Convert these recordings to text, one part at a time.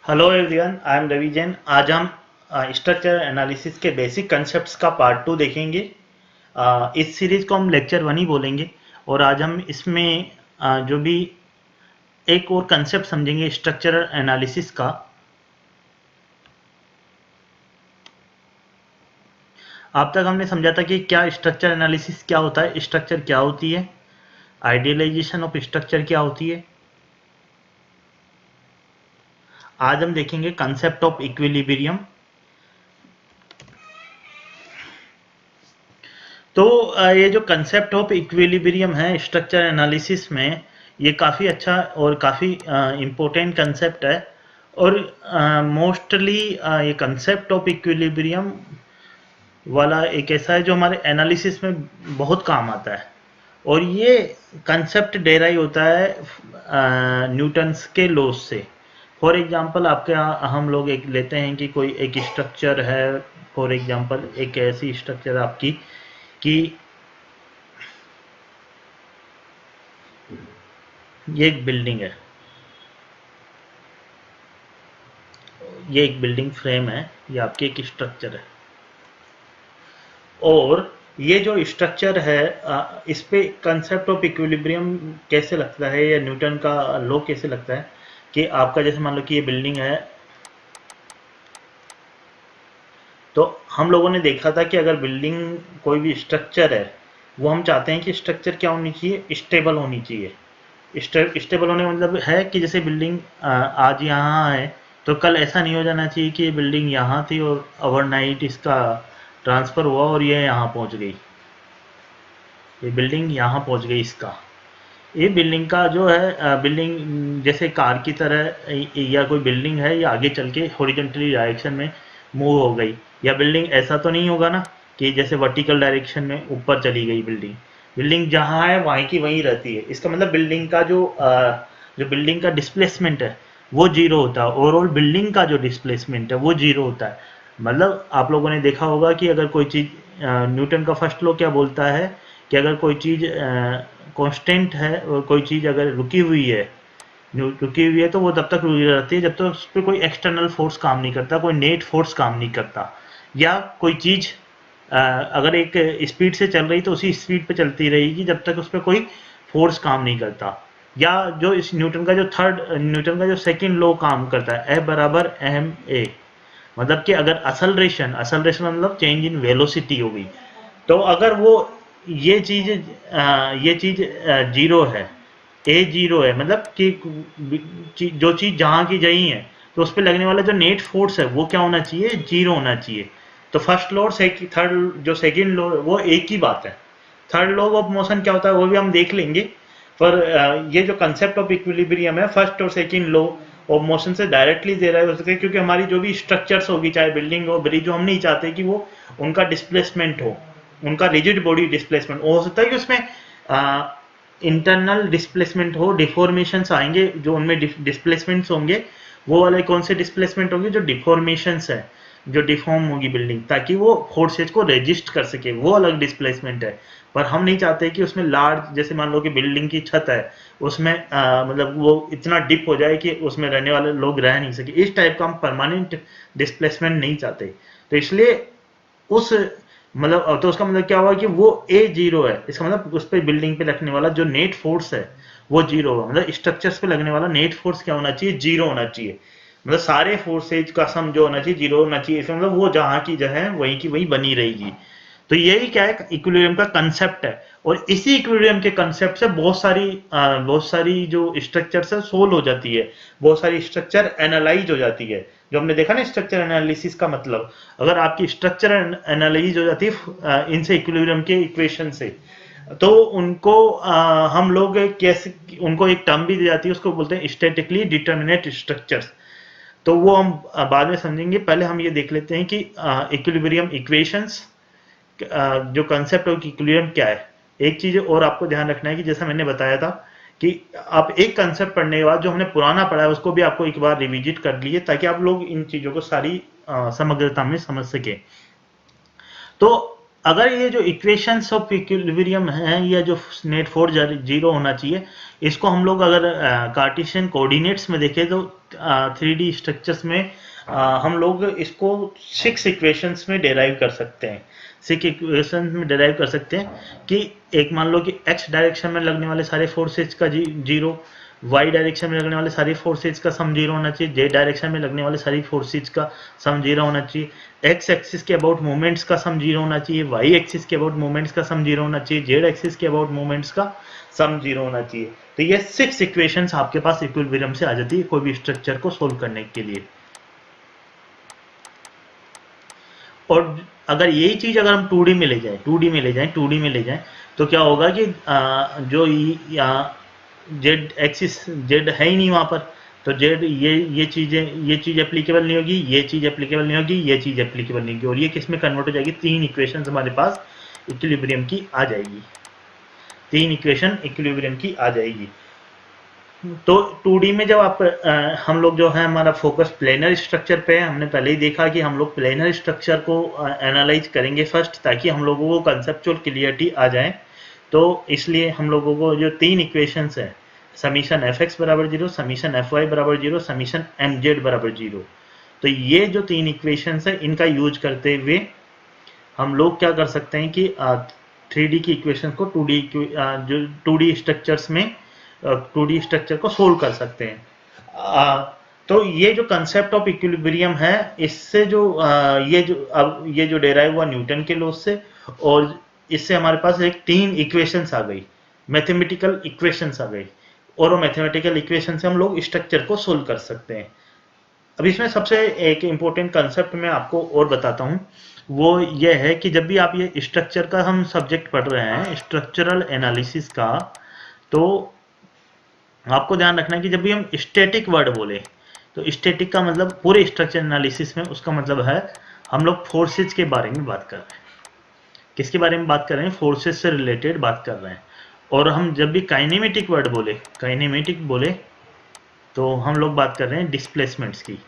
Hello everyone, I am Ravi Jain. आज हम structure analysis के बेसिक कंसेप्ट्स का पार्ट 2 देखेंगे। इस सीरीज को हम लेक्चर 1 ही बोलेंगे और आज हम इसमें जो भी एक और कंसेप्ट समझेंगे स्ट्रक्चर एनालिसिस का। अब तक हमने समझा था कि क्या स्ट्रक्चर एनालिसिस क्या होता है, स्ट्रक्चर क्या होती है, आइडियलाइजेशन ऑफ स्ट्रक्चर क्या होती है। आज हम देखेंगे कंसेप्ट ऑफ इक्विलिब्रियम। तो ये जो कंसेप्ट ऑफ इक्विलिब्रियम है स्ट्रक्चर एनालिसिस में, ये काफ़ी अच्छा और काफ़ी इम्पोर्टेंट कंसेप्ट है। और मोस्टली ये कंसेप्ट ऑफ इक्विलिब्रियम वाला एक ऐसा है जो हमारे एनालिसिस में बहुत काम आता है। और ये कंसेप्ट डेराइव होता है न्यूटन्स के लॉज से। फॉर एग्जांपल आपके यहाँ हम लोग एक लेते हैं कि कोई एक स्ट्रक्चर है। फॉर एग्जांपल एक ऐसी स्ट्रक्चर आपकी कि ये एक बिल्डिंग है, ये एक बिल्डिंग फ्रेम है, ये आपकी एक स्ट्रक्चर है। और ये जो स्ट्रक्चर है इस पे कंसेप्ट ऑफ इक्विलिब्रियम कैसे लगता है या न्यूटन का लॉ कैसे लगता है कि आपका जैसे मान लो कि ये बिल्डिंग है। तो हम लोगों ने देखा था कि अगर बिल्डिंग कोई भी स्ट्रक्चर है, वो हम चाहते हैं कि स्ट्रक्चर क्या होनी चाहिए, स्टेबल होनी चाहिए। स्टेबल होने का मतलब है कि जैसे बिल्डिंग आज यहाँ है तो कल ऐसा नहीं हो जाना चाहिए कि ये बिल्डिंग यहाँ थी और ओवरनाइट इसका ट्रांसफ़र हुआ और ये यहाँ पहुँच गई, ये बिल्डिंग यहाँ पहुँच गई इसका। ये बिल्डिंग का जो है बिल्डिंग जैसे कार की तरह या कोई बिल्डिंग है, या आगे चल के हॉरिजॉन्टली डायरेक्शन में मूव हो गई। या बिल्डिंग ऐसा तो नहीं होगा ना कि जैसे वर्टिकल डायरेक्शन में ऊपर चली गई बिल्डिंग। बिल्डिंग जहाँ है वहीं की वहीं रहती है। इसका मतलब बिल्डिंग का जो बिल्डिंग का डिस्प्लेसमेंट है वो जीरो होता है। ओवरऑल बिल्डिंग का जो डिस्प्लेसमेंट है वो जीरो होता है। मतलब आप लोगों ने देखा होगा कि अगर कोई चीज़ न्यूटन का फर्स्ट लॉ क्या बोलता है कि अगर कोई चीज़ कांस्टेंट है और कोई चीज़ अगर रुकी हुई है तो वो तब तक रुकी रहती है जब तक उस पर कोई एक्सटर्नल फोर्स काम नहीं करता, कोई नेट फोर्स काम नहीं करता। या कोई चीज़ अगर एक स्पीड से चल रही तो उसी स्पीड पे चलती रहेगी जब तक उस पर कोई फोर्स काम नहीं करता। या जो इस न्यूटन का जो सेकंड लॉ काम करता है, F बराबर एम ए। मतलब कि अगर असलरेशन मतलब चेंज इन वेलोसिटी हो गई, तो अगर वो ये चीज जीरो है, ए जीरो है, मतलब कि जो चीज जहां की जही है तो उस पर लगने वाला जो नेट फोर्स है वो क्या होना चाहिए, जीरो होना चाहिए। तो फर्स्ट लॉ और थर्ड जो सेकंड लॉ वो एक ही बात है। थर्ड लॉ ऑफ मोशन क्या होता है वो भी हम देख लेंगे। पर ये जो कंसेप्ट ऑफ इक्विलिब्रियम है फर्स्ट और सेकंड लॉ ऑफ मोशन से डायरेक्टली दे रहा है हो सके, क्योंकि हमारी जो भी स्ट्रक्चर्स होगी चाहे बिल्डिंग हो ब्रिज हो, हम नहीं चाहते कि वो उनका डिस्प्लेसमेंट हो, उनका रिजिड बॉडी डिस्प्लेसमेंट हो सकता है कि उसमें इंटरनल डिस्प्लेसमेंट हो, डिफॉर्मेशंस आएंगे जो उनमें डिस्प्लेसमेंट्स होंगे। वो वाले कौन से डिस्प्लेसमेंट होंगे, जो डिफॉर्मेशंस है, जो डिफॉर्म होगी बिल्डिंग ताकि वो फोर्सेज को रेजिस्ट कर सके, वो अलग डिस्प्लेसमेंट है। पर हम नहीं चाहते कि उसमें लार्ज, जैसे मान लो कि बिल्डिंग की छत है उसमें मतलब वो इतना डिप हो जाए कि उसमें रहने वाले लोग रह नहीं सके, इस टाइप का हम परमानेंट डिस्प्लेसमेंट नहीं चाहते। तो इसलिए उस मतलब तो उसका मतलब क्या हुआ कि वो ए जीरो है, इसका मतलब उस पर बिल्डिंग पे लगने वाला जो नेट फोर्स है वो जीरो होगा। मतलब स्ट्रक्चर्स पे लगने वाला नेट फोर्स क्या होना चाहिए, जीरो होना चाहिए। मतलब सारे फोर्सेज का सम जो होना चाहिए जीरो होना चाहिए। इसका मतलब वो जहां की जगह है वहीं की वहीं बनी रहेगी। तो यही क्या है, इक्विलिब्रियम का कंसेप्ट है। और इसी इक्विलिब्रियम के कंसेप्ट से बहुत सारी जो स्ट्रक्चर्स है सोल्व हो जाती है, बहुत सारी स्ट्रक्चर एनालाइज हो जाती है। जो हमने देखा ना स्ट्रक्चर एनालिसिस का मतलब, अगर आपकी स्ट्रक्चर एनालाइज हो जाती है इनसे इक्विलिब्रियम के इक्वेशन से, तो उनको हम लोग कैसे, उनको एक टर्म भी दी जाती है, उसको बोलते हैं स्टैटिकली डिटर्मिनेट स्ट्रक्चर्स। तो वो हम बाद में समझेंगे। पहले हम ये देख लेते हैं कि इक्विलिब्रियम इक्वेशंस, जो कंसेप्ट ऑफ इक्विलिब्रियम क्या है। एक चीज और आपको ध्यान रखना है कि जैसा मैंने बताया था कि आप एक कंसेप्ट पढ़ने के बाद जो हमने पुराना पढ़ा है उसको भी आपको एक बार रिविजिट कर लीजिए ताकि आप लोग इन चीजों को सारी समग्रता में समझ सके। तो अगर ये जो इक्वेशंस ऑफ इक्विलिब्रियम है या जो नेट फोर्स जीरो होना चाहिए, इसको हम लोग अगर कार्टेशियन कोऑर्डिनेट्स में देखें तो 3D स्ट्रक्चर्स में हम लोग इसको 6 इक्वेशंस में डेराइव कर सकते हैं। 6 इक्वेशंस में डेराइव कर सकते हैं कि एक मान लो कि x डायरेक्शन में लगने वाले सारे फोर्सेज का जीरो, y डायरेक्शन में लगने वाले सारे फोर्सेज का सम जीरो होना चाहिए, z डायरेक्शन में लगने वाले सारी फोर्सेज का सम जीरो होना चाहिए, x एक्सिस के अबाउट मोमेंट्स का सम जीरो होना चाहिए, y एक्सिस के अबाउट मोमेंट्स का सम जीरो होना चाहिए, z एक्सिस के अबाउट मोमेंट्स का सम जीरो होना चाहिए। तो ये 6 इक्वेशंस आपके पास इक्विलिब्रियम से आ जाती है कोई भी स्ट्रक्चर को सोल्व करने के लिए। और अगर यही चीज अगर हम 2D में ले जाएं, 2D में ले जाएं तो क्या होगा कि जो जेड एक्सिस, जेड है ही नहीं वहां पर, तो जेड ये चीज एप्लीकेबल नहीं होगी, ये चीज एप्लीकेबल नहीं होगी, ये चीज एप्लीकेबल नहीं होगी, और ये किस में कन्वर्ट हो जाएगी, 3 इक्वेशन हमारे पास इक्विलिब्रियम की आ जाएगी, 3 इक्वेशन इक्विलिब्रियम की आ जाएगी। तो 2D में जब आप हम लोग जो है हमारा फोकस प्लेनर स्ट्रक्चर पे है, हमने पहले ही देखा कि हम लोग प्लेनर स्ट्रक्चर को एनालाइज करेंगे फर्स्ट, ताकि हम लोगों को कंसेप्चुअल क्लियरिटी आ जाए। तो इसलिए हम लोगों को जो 3 इक्वेशंस है, समीशन एफ एक्स बराबर 0, समीशन एफ वाई बराबर 0, समीशन एम जेड बराबर 0, तो ये जो 3 इक्वेशंस है इनका यूज करते हुए हम लोग क्या कर सकते हैं कि 3D की इक्वेशन को 2D जो 2D स्ट्रक्चर्स में 2D स्ट्रक्चर को सोल्व कर सकते हैं। तो ये जो कंसेप्ट ऑफ इक्विलिब्रियम है, इससे जो ये जो डेराइव हुआ न्यूटन के लॉ से, और इससे हमारे पास एक 3 इक्वेशंस आ गई, मैथमेटिकल इक्वेशंस आ गई, और वो मैथमेटिकल इक्वेशन से हम लोग स्ट्रक्चर को सोल्व कर सकते हैं। अब इसमें सबसे एक इम्पोर्टेंट कंसेप्ट मैं आपको और बताता हूँ, वो ये है कि जब भी आप ये स्ट्रक्चर का हम सब्जेक्ट पढ़ रहे हैं, स्ट्रक्चरल एनालिसिस का, तो आपको ध्यान रखना है कि जब भी हम स्टैटिक वर्ड बोले, तो स्टैटिक का मतलब पूरे स्ट्रक्चर एनालिसिस में उसका मतलब है हम लोग फोर्सेज के बारे में बात कर रहे हैं। किसके बारे में बात कर रहे हैं? फोर्सेज से रिलेटेड बात कर रहे हैं। और हम जब भी काइनेमेटिक वर्ड बोले, काइनेमेटिक बोले, तो हम लोग बात कर रहे हैं डिस्प्लेसमेंट्स की।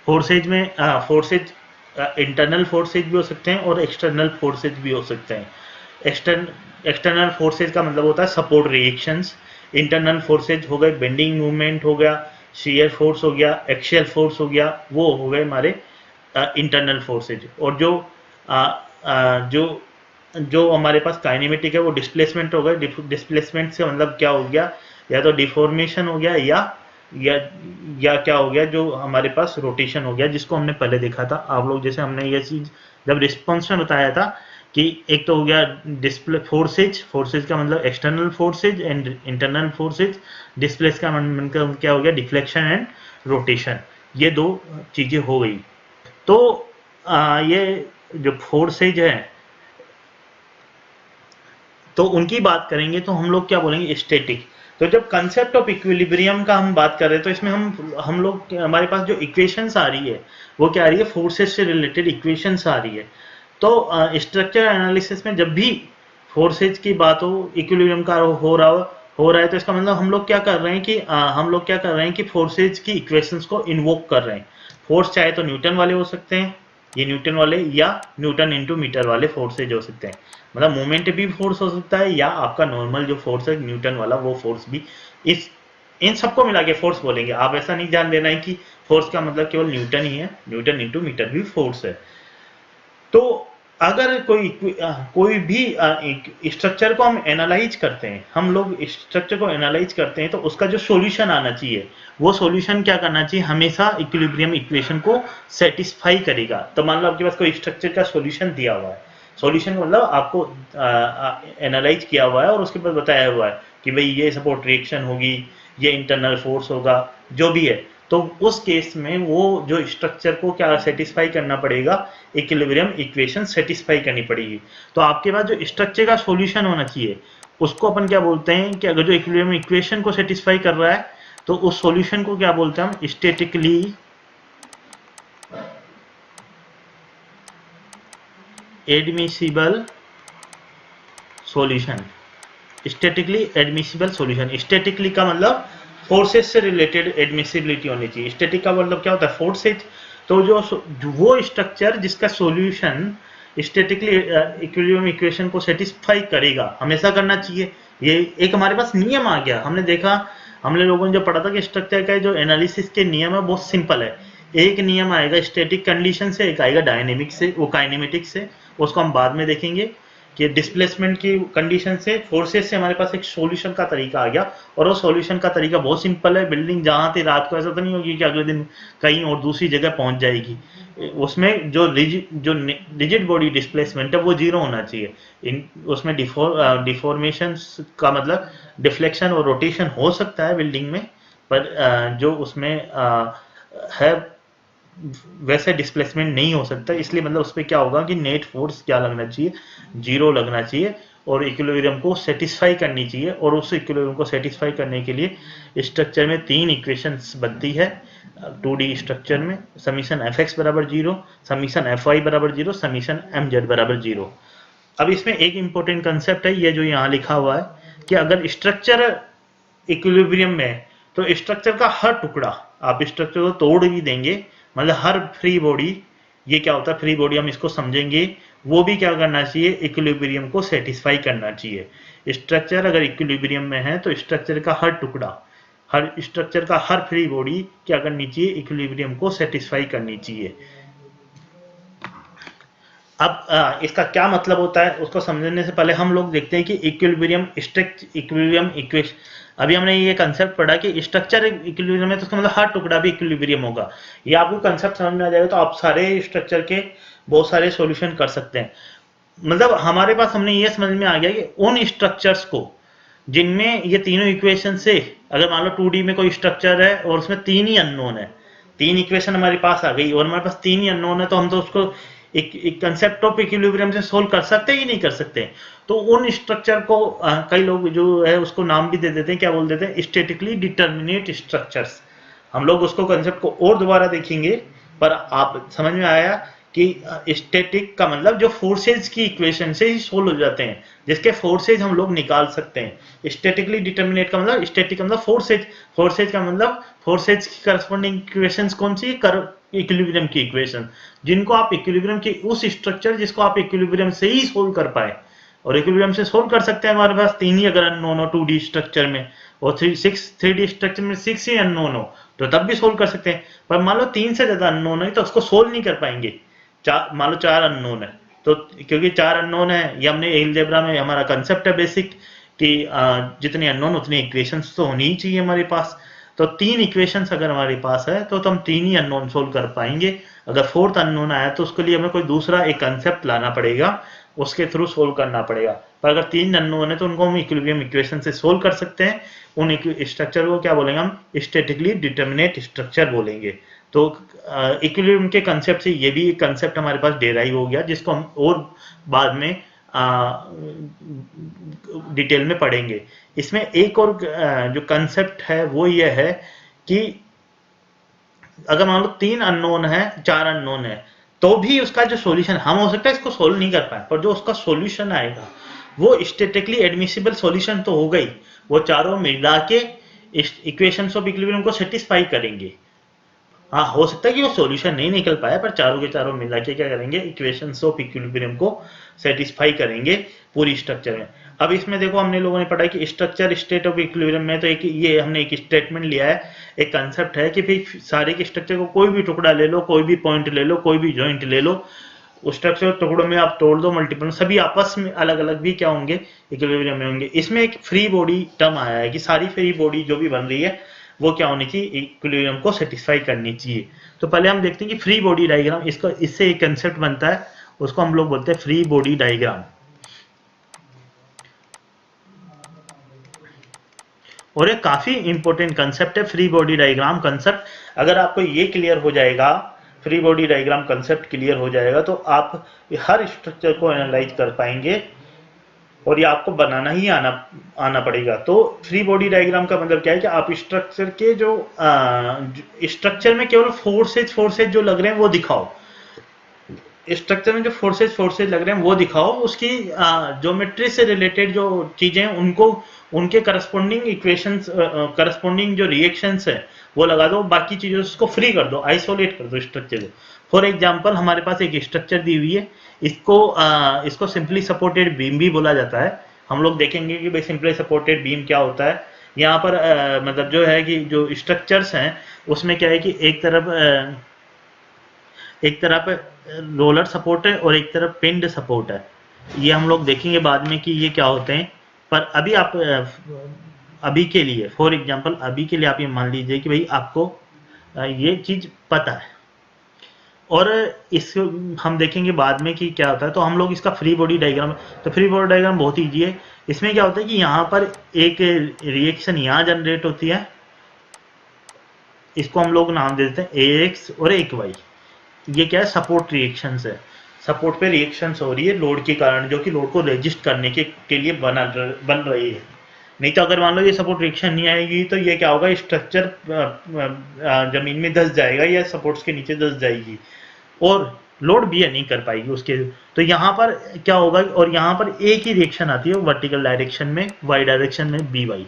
फोर्सेज में फोर्सेज इंटरनल फोर्सेज भी हो सकते हैं और एक्सटर्नल फोर्सेज भी हो सकते हैं। एक्सटर्नल फोर्सेज का मतलब होता है सपोर्ट रिएक्शंस, इंटरनल फोर्सेज हो गए बेंडिंग मूवमेंट हो गया, शियर फोर्स हो गया, एक्शियल फोर्स हो गया, वो हो गए हमारे इंटरनल फोर्सेज। और जो जो हमारे पास काइनेमेटिक है वो डिस्प्लेसमेंट हो गए। डिस्प्लेसमेंट से मतलब क्या हो गया, या तो डिफॉर्मेशन हो गया या या क्या हो गया, जो हमारे पास रोटेशन हो गया, जिसको हमने पहले देखा था। आप लोग जैसे हमने ये चीज जब रिस्पॉन्स में बताया था कि एक तो हो गया डिस्प्ले फोर्सेज, फोर्सेज का मतलब external forces and internal forces, displace का मतलब क्या हो गया, डिफ्लेक्शन एंड रोटेशन, ये दो चीजें हो गई। तो ये जो फोर्सेज है, तो उनकी बात करेंगे तो हम लोग क्या बोलेंगे, स्टैटिक। तो जब कंसेप्ट ऑफ इक्विलिब्रियम का हम बात कर रहे हैं, तो इसमें हम लोग हमारे पास जो इक्वेशंस आ रही है वो क्या आ रही है, फोर्सेज से रिलेटेड इक्वेशंस आ रही है। तो स्ट्रक्चर एनालिसिस में जब भी फोर्सेज की बात हो, इक्विलिब्रियम का हो रहा है, तो इसका मतलब हम लोग क्या कर रहे हैं कि फोर्सेज की इक्वेशंस को इन्वोक कर रहे हैं। फोर्स चाहे तो न्यूटन वाले हो सकते हैं, ये न्यूटन वाले, या न्यूटन इंटू मीटर वाले फोर्सेज हो सकते हैं। मतलब मोमेंट भी फोर्स हो सकता है, या आपका नॉर्मल जो फोर्स है न्यूटन वाला, वो फोर्स भी। इन सबको मिला के फोर्स बोलेंगे। आप ऐसा नहीं ध्यान देना है कि फोर्स का मतलब केवल न्यूटन ही है, न्यूटन इंटू मीटर भी फोर्स है। तो अगर कोई भी स्ट्रक्चर को हम एनालाइज करते हैं, हम लोग स्ट्रक्चर को एनालाइज करते हैं, तो उसका जो सॉल्यूशन आना चाहिए, वो सॉल्यूशन क्या करना चाहिए, हमेशा इक्विलिब्रियम इक्वेशन को सेटिस्फाई करेगा। तो मान लो आपके पास कोई स्ट्रक्चर का सॉल्यूशन दिया हुआ है, सॉल्यूशन मतलब आपको एनालाइज किया हुआ है और उसके बाद बताया हुआ है कि भाई ये सपोर्ट रिएक्शन होगी, ये इंटरनल फोर्स होगा, जो भी है। तो उस केस में वो जो स्ट्रक्चर को क्या सेटिस्फाई करना पड़ेगा, इक्विलिब्रियम इक्वेशन सेटिस्फाई करनी पड़ेगी। तो आपके पास जो स्ट्रक्चर का सॉल्यूशन होना चाहिए, उसको अपन क्या बोलते हैं कि अगर जो इक्विलिब्रियम इक्वेशन को सेटिस्फाई कर रहा है, तो उस सॉल्यूशन को क्या बोलते हैं हम, statically admissible solution. Statically admissible solution, statically का मतलब फोर्सेज से रिलेटेड एडमिसिबिलिटी होनी चाहिए। स्टैटिक का मतलब क्या होता है, फोर्सेज। तो जो वो स्ट्रक्चर जिसका सॉल्यूशन स्टैटिकली इक्विलिब्रियम इक्वेशन को सेटिस्फाई करेगा, हमेशा करना चाहिए। ये एक हमारे पास नियम आ गया। हमने देखा, हमने लोगों ने जो पढ़ा था कि स्ट्रक्चर का जो एनालिसिस के नियम है बहुत सिंपल है। एक नियम आएगा स्टैटिक कंडीशन से, एक आएगा डायनेमिक से, वो काइनेमेटिक से, उसको हम बाद में देखेंगे। कि डिस्प्लेसमेंट की कंडीशन से, फोर्सेस से हमारे पास एक सॉल्यूशन का तरीका आ गया। और वो सॉल्यूशन का तरीका बहुत सिंपल है। बिल्डिंग जहां थी रात को ऐसा तो नहीं होगी कि अगले दिन कहीं और दूसरी जगह पहुंच जाएगी। उसमें जो रिजिड बॉडी डिस्प्लेसमेंट है वो जीरो होना चाहिए। उसमें डिफॉर्मेशन का मतलब डिफ्लेक्शन और रोटेशन हो सकता है बिल्डिंग में, पर जो उसमें है वैसे डिस्प्लेसमेंट नहीं हो सकता। इसलिए मतलब उस पर क्या होगा कि नेट फोर्स क्या लगना चाहिए, जीरो लगना चाहिए, और इक्विलिब्रियम को सेटिस्फाई करनी चाहिए। और उस इक्विलिब्रियम को सेटिस्फाई करने के लिए स्ट्रक्चर में 3 इक्वेशंस बनती है 2D स्ट्रक्चर में। समीशन एफ एक्स बराबर जीरो, समीशन एफ वाई बराबर जीरो, समीशन एम जेड बराबर जीरो। अब इसमें एक इंपॉर्टेंट कंसेप्ट है, ये जो यहाँ लिखा हुआ है कि अगर स्ट्रक्चर इक्विलिब्रियम में है तो स्ट्रक्चर का हर टुकड़ा, आप स्ट्रक्चर को तोड़ भी देंगे, मतलब हर फ्री बॉडी, ये क्या होता है फ्री बॉडी, हम इसको समझेंगे, वो भी क्या करना चाहिए, इक्विलिब्रियम को सेटिस्फाई करना चाहिए। स्ट्रक्चर अगर इक्विलिब्रियम में है तो स्ट्रक्चर का हर टुकड़ा, हर स्ट्रक्चर का हर फ्री बॉडी क्या करनी चाहिए, इक्विलिब्रियम को सेटिस्फाई करनी चाहिए। अब इसका क्या मतलब होता है उसको समझने से पहले हम लोग देखते हैं कि इक्विलिब्रियम इक्विलिब्रियम इक्वेशन, अभी हमने ये कंसेप्ट पढ़ा कि स्ट्रक्चर इक्विलिब्रियम है तो उसका मतलब हर टुकड़ा भी इक्विलिब्रियम होगा। ये आपको कंसेप्ट समझ में आ जाएगा तो आप सारे स्ट्रक्चर के बहुत सारे सॉल्यूशन कर सकते हैं। मतलब हमारे पास, हमने ये समझ में आ गया कि उन स्ट्रक्चर्स को जिनमें ये तीनों इक्वेशन से, अगर मान लो 2D में कोई स्ट्रक्चर है और उसमें 3 ही अननोन है, 3 इक्वेशन हमारे पास आ गई और हमारे पास 3 ही अननोन है, तो हम तो उसको एक कंसेप्ट ऑफ इक्विलिब्रियम से सोल्व कर सकते हैं कि नहीं कर सकते। तो उन स्ट्रक्चर को कई लोग जो है उसको नाम भी दे देते हैं, क्या बोल देते हैं, स्टैटिकली डिटर्मिनेट स्ट्रक्चर्स। हम लोग उसको कंसेप्ट को और दोबारा देखेंगे, पर आप समझ में आया कि स्टैटिक का मतलब जो फोर्सेज की इक्वेशन से ही सोल्व हो जाते हैं, जिसके फोर्सेज हम लोग निकाल सकते हैं। स्टैटिकली डिटर्मिनेट का मतलब, स्टैटिक का मतलब फोर्सेज, फोर्सेज का मतलब फोर्सेज की करस्पॉन्डिंग इक्वेशंस कौन सी, इक्विलिब्रियम की इक्वेशन, जिनको आप इक्विलिब्रियम की उस स्ट्रक्चर जिसको आप इक्विलिब्रियम से ही सोल्व कर पाए। और इक्विलिब्रियम से सोल्व कर सकते हैं, हमारे पास 3 ही अगर अननोन हो 2D स्ट्रक्चर में, और 3D स्ट्रक्चर में 6 ही अननोन हो तो तब भी सोल्व कर सकते हैं। पर मान लो 3 से ज्यादा अननोन है तो उसको सोल्व नहीं कर पाएंगे। मान लो 4 अननोन है, तो क्योंकि 4 अननोन है, ये हमने एलजेब्रा में हमारा कंसेप्ट है बेसिक कि जितने अननोन उतनी इक्वेशंस तो होनी ही चाहिए हमारे पास। तो 3 इक्वेशंस अगर हमारे पास है तो हम 3 ही अननोन सोल्व कर पाएंगे। अगर 4th अननोन आया तो उसके लिए हमें कोई दूसरा एक कंसेप्ट लाना पड़ेगा, उसके थ्रू सोल्व करना पड़ेगा। पर अगर 3 अननोन है तो उनको हम इक्विलिब्रियम इक्वेशन से सोल्व कर सकते हैं। उन स्ट्रक्चर को क्या बोलेंगे हम, स्टैटिकली डिटर्मिनेट स्ट्रक्चर बोलेंगे। तो इक्विलिब्रियम के कंसेप्ट से ये भी एक कंसेप्ट हमारे पास डेराइव हो गया, जिसको हम और बाद में डिटेल में पढ़ेंगे। इसमें एक और जो कंसेप्ट है वो ये है कि अगर मान लो 3 अननोन है, 4 अननोन है, तो भी उसका जो सॉल्यूशन, हम हो सकता है इसको सोल्व नहीं कर पाए, पर जो उसका सॉल्यूशन आएगा वो स्टैटिकली एडमिसिबल सॉल्यूशन तो हो गई। वो चारों मिला के इक्वेशंस ऑफ इक्विलिब्रियम को सेटिस्फाई करेंगे। हाँ, हो सकता है कि वो सॉल्यूशन नहीं निकल पाया, पर चारों के चारों मिला के क्या करेंगे, इक्वेशंस ऑफ इक्विलिब्रियम को सेटिस्फाई करेंगे पूरी स्ट्रक्चर में। अब इसमें देखो, हमने लोगों ने पढ़ा कि स्ट्रक्चर स्टेट ऑफ इक्विलिब्रियम में तो एक ये हमने एक स्टेटमेंट लिया है, एक कंसेप्ट है कि भाई सारे के स्ट्रक्चर को कोई भी टुकड़ा ले लो, कोई भी पॉइंट ले लो, कोई भी जॉइंट ले लो, उस स्ट्रक्चर टुकड़ों में आप तोड़ दो, मल्टीपल सभी आपस में अलग अलग भी क्या होंगे, इक्विलिब्रियम में होंगे। इसमें एक फ्री बॉडी टर्म आया है कि सारी फ्री बॉडी जो भी बन रही है वो क्या होनी चाहिए, इक्विलिब्रियम को सेटिस्फाई करनी चाहिए। तो पहले हम देखते हैं कि फ्री बॉडी डायग्राम, इसका इससे एक कंसेप्ट बनता है, उसको हम लोग बोलते हैं फ्री बॉडी डायग्राम। और ये काफी इंपॉर्टेंट कंसेप्ट है फ्री बॉडी डायग्राम कंसेप्ट। अगर आपको ये क्लियर हो जाएगा, free body diagram concept clear हो जाएगा, तो आप हर स्ट्रक्चर को एनालाइज कर पाएंगे, और ये आपको बनाना ही आना पड़ेगा। तो फ्री बॉडी डायग्राम का मतलब क्या है कि आप स्ट्रक्चर के जो स्ट्रक्चर में केवल फोर्सेज जो लग रहे हैं वो दिखाओ, स्ट्रक्चर में जो फोर्सेज लग रहे हैं वो दिखाओ, उसकी ज्योमेट्री से रिलेटेड जो चीजें हैं उनके करस्पॉन्डिंग इक्वेशंस, करस्पॉन्डिंग जो रिएक्शंस है वो लगा दो, बाकी चीजों से उसको फ्री कर दो, आइसोलेट कर दो स्ट्रक्चर को। फॉर एग्जांपल हमारे पास एक स्ट्रक्चर दी हुई है, इसको सिंपली सपोर्टेड बीम भी बोला जाता है। हम लोग देखेंगे कि भाई सिंपली सपोर्टेड बीम क्या होता है। यहाँ पर मतलब जो है कि जो स्ट्रक्चर्स हैं उसमें क्या है कि एक तरफ रोलर सपोर्ट है और एक तरफ पिंड सपोर्ट है। ये हम लोग देखेंगे बाद में कि ये क्या होते हैं, पर अभी आप अभी के लिए, फॉर एग्जांपल अभी के लिए आप ये मान लीजिए कि भाई आपको ये चीज पता है, और इस हम देखेंगे बाद में कि क्या होता है। तो हम लोग इसका फ्री बॉडी डायग्राम, तो फ्री बॉडी डायग्राम बहुत ईजी है। इसमें क्या होता है कि यहाँ पर एक रिएक्शन यहाँ जनरेट होती है, इसको हम लोग नाम दे देते हैं AX और एक वाई। ये क्या है, सपोर्ट रिएक्शंस है, सपोर्ट पे रिएक्शंस हो रही है लोड के कारण, जो कि लोड को रेजिस्ट करने के लिए बन रही है। नहीं तो अगर मान लो ये सपोर्ट रिएक्शन नहीं आएगी तो ये क्या होगा, स्ट्रक्चर जमीन में धंस जाएगा या सपोर्ट्स के नीचे धंस जाएगी और लोड बियर नहीं कर पाएगी उसके। तो यहाँ पर क्या होगा, और यहाँ पर एक ही रिएक्शन आती है वर्टिकल डायरेक्शन में, वाई डायरेक्शन में BY।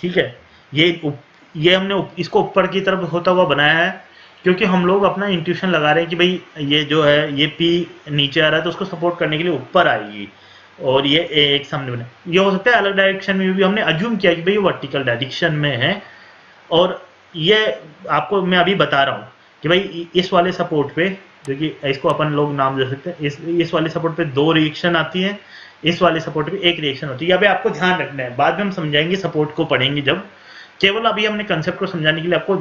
ठीक है, ये हमने इसको ऊपर की तरफ होता हुआ बनाया है, क्योंकि हम लोग अपना इंट्यूशन लगा रहे हैं कि भाई ये जो है ये P नीचे आ रहा है तो उसको सपोर्ट करने के लिए ऊपर आएगी, और ये एक सामने बने। ये हो सकता है अलग डायरेक्शन में भी, हमने अज्यूम किया कि भाई ये वर्टिकल डायरेक्शन में है। और ये आपको मैं अभी बता रहा हूँ कि भाई इस वाले सपोर्ट पे, जो कि इसको अपन लोग नाम दे सकते हैं, इस वाले सपोर्ट पे 2 रिएक्शन आती है, इस वाले सपोर्ट पे 1 रिएक्शन होती है। अभी आपको ध्यान रखना है, बाद में हम समझाएंगे सपोर्ट को पढ़ेंगे जब। केवल अभी हमने कंसेप्ट को समझाने के लिए आपको